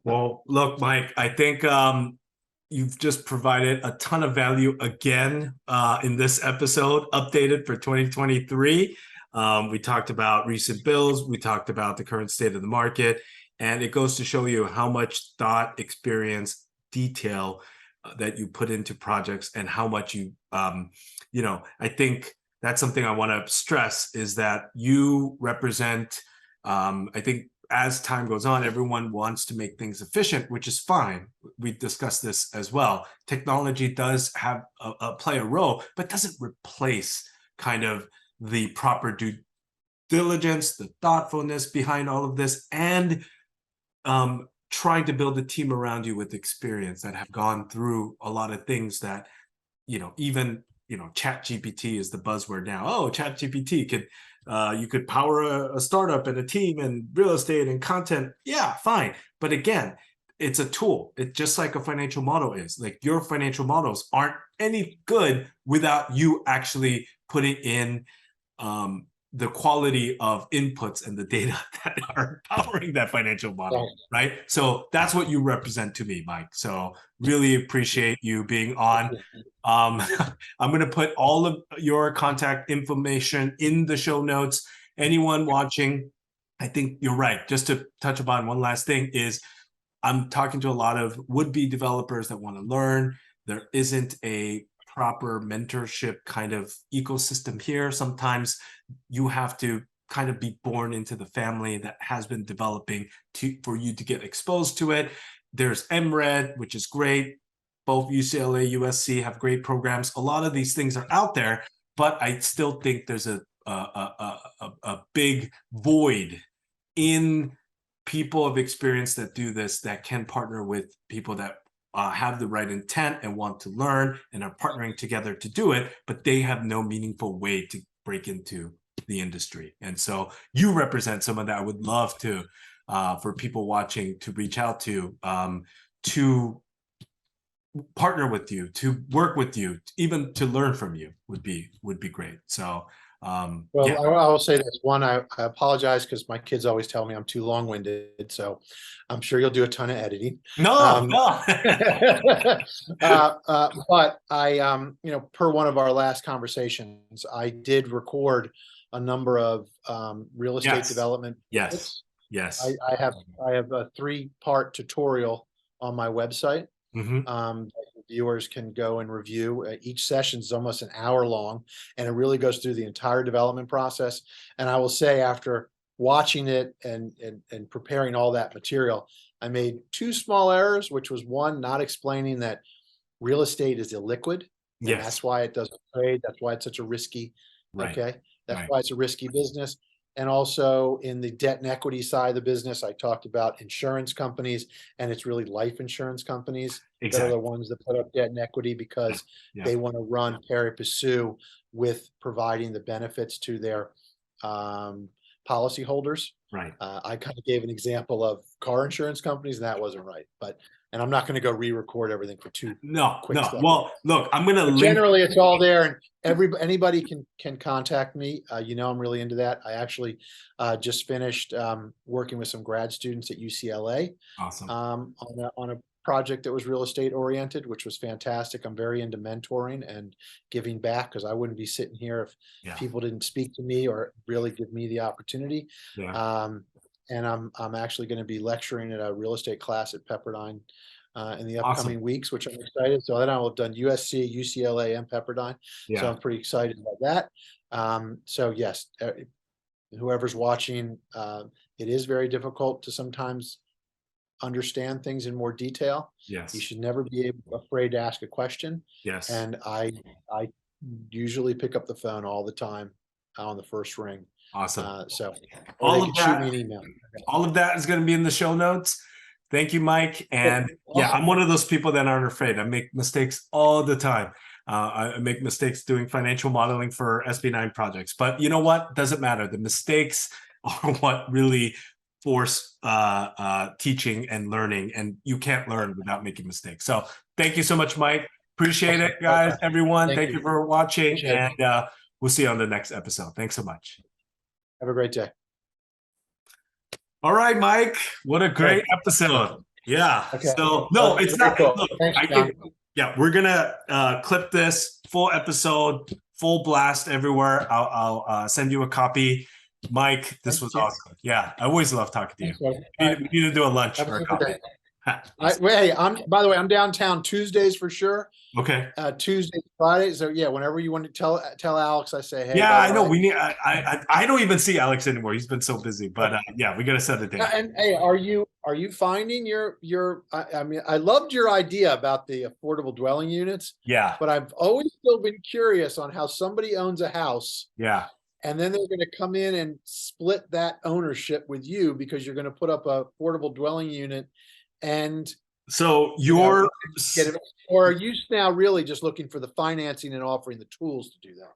Well, look, Mike, I think you've just provided a ton of value again in this episode, updated for 2023. We talked about recent bills. We talked about the current state of the market. And it goes to show you how much thought, experience, detail that you put into projects and how much you, I think that's something I want to stress is that you represent, I think, as time goes on, everyone wants to make things efficient, which is fine. We discussed this as well. Technology does have play a role, but doesn't replace kind of the proper due diligence, the thoughtfulness behind all of this, and trying to build a team around you with experience that have gone through a lot of things that, even, Chat GPT is the buzzword now. Oh, Chat GPT could, you could power a startup and a team and real estate and content. Yeah, fine. But again, it's a tool. It's just like a financial model is. Like your financial models aren't any good without you actually putting in the quality of inputs and the data that are powering that financial model, right? So that's what you represent to me, Mike. So really appreciate you being on. I'm going to put all of your contact information in the show notes. Anyone watching, I think you're right. Just to touch upon one last thing is I'm talking to a lot of would-be developers that want to learn. There isn't a proper mentorship kind of ecosystem here. Sometimes you have to kind of be born into the family that has been developing for you to get exposed to it. There's myriad, which is great. Both UCLA, USC have great programs. A lot of these things are out there, but I still think there's a big void in people of experience that do this, that can partner with people that have the right intent and want to learn and are partnering together to do it, but they have no meaningful way to break into the industry. And so you represent someone that I would love to, for people watching, to reach out to partner with you, to work with you, even to learn from you would be great. So Well, yeah. I will say this. One, I apologize because my kids always tell me I'm too long-winded. So I'm sure you'll do a ton of editing. No. But I, per one of our last conversations, I did record a number of real estate development. Yes. I have a 3-part tutorial on my website. Viewers can go and review. Each session is almost an hour long, and it really goes through the entire development process. And I will say, after watching it and preparing all that material, I made 2 small errors, which was one, not explaining that real estate is illiquid. And that's why it doesn't trade. That's why it's such a risky, okay? That's why it's a risky business. And also in the debt and equity side of the business, I talked about insurance companies, and it's really life insurance companies that are the ones that put up debt and equity because they want to run pari passu with providing the benefits to their policyholders. I kind of gave an example of car insurance companies, and that wasn't right. And I'm not going to go re-record everything for quick stuff. Well, look, I'm going to link. Generally, it's all there, and anybody can contact me. I'm really into that. I actually just finished working with some grad students at UCLA. Awesome. On a project that was real estate oriented, which was fantastic. I'm very into mentoring and giving back because I wouldn't be sitting here if people didn't speak to me or really give me the opportunity. And I'm actually going to be lecturing at a real estate class at Pepperdine in the upcoming weeks, which I'm excited. So then I will have done USC, UCLA, and Pepperdine. So I'm pretty excited about that. So yes, whoever's watching, it is very difficult to sometimes understand things in more detail. You should never be afraid to ask a question. And I usually pick up the phone all the time on the first ring. Awesome. So all of that, shoot me an email. All of that is going to be in the show notes. Thank you, Mike. And I'm one of those people that aren't afraid. I make mistakes all the time. I make mistakes doing financial modeling for SB9 projects, but you know what? Doesn't matter. The mistakes are what really force teaching and learning, and you can't learn without making mistakes. So thank you so much, Mike. Appreciate it, guys. Everyone, thank you for watching, and we'll see you on the next episode. Thanks so much. Have a great day. All right, Mike. What a great episode. Yeah. Okay. So no, it's Very not. cool. Look, Thanks, I John. can. Yeah, we're gonna clip this full episode, full blast everywhere. I'll send you a copy. Mike, this Thank was you. awesome. Yeah, I always love talking to you. Thanks, bud. We need to do a lunch Have a or a good coffee. day. Awesome. Hey, by the way, I'm downtown Tuesdays for sure. Okay. Tuesdays, Fridays. So yeah, whenever you want to tell Alex, I say, hey, Yeah, by I the know. way. We need. I don't even see Alex anymore. He's been so busy. But yeah, we gotta set it down. And hey, are you finding I mean, I loved your idea about the affordable dwelling units, Yeah. but I've always still been curious on how somebody owns a house Yeah. and then they're going to come in and split that ownership with you because you're going to put up a affordable dwelling unit and So you know, you're get it, or are you now really just looking for the financing and offering the tools to do that?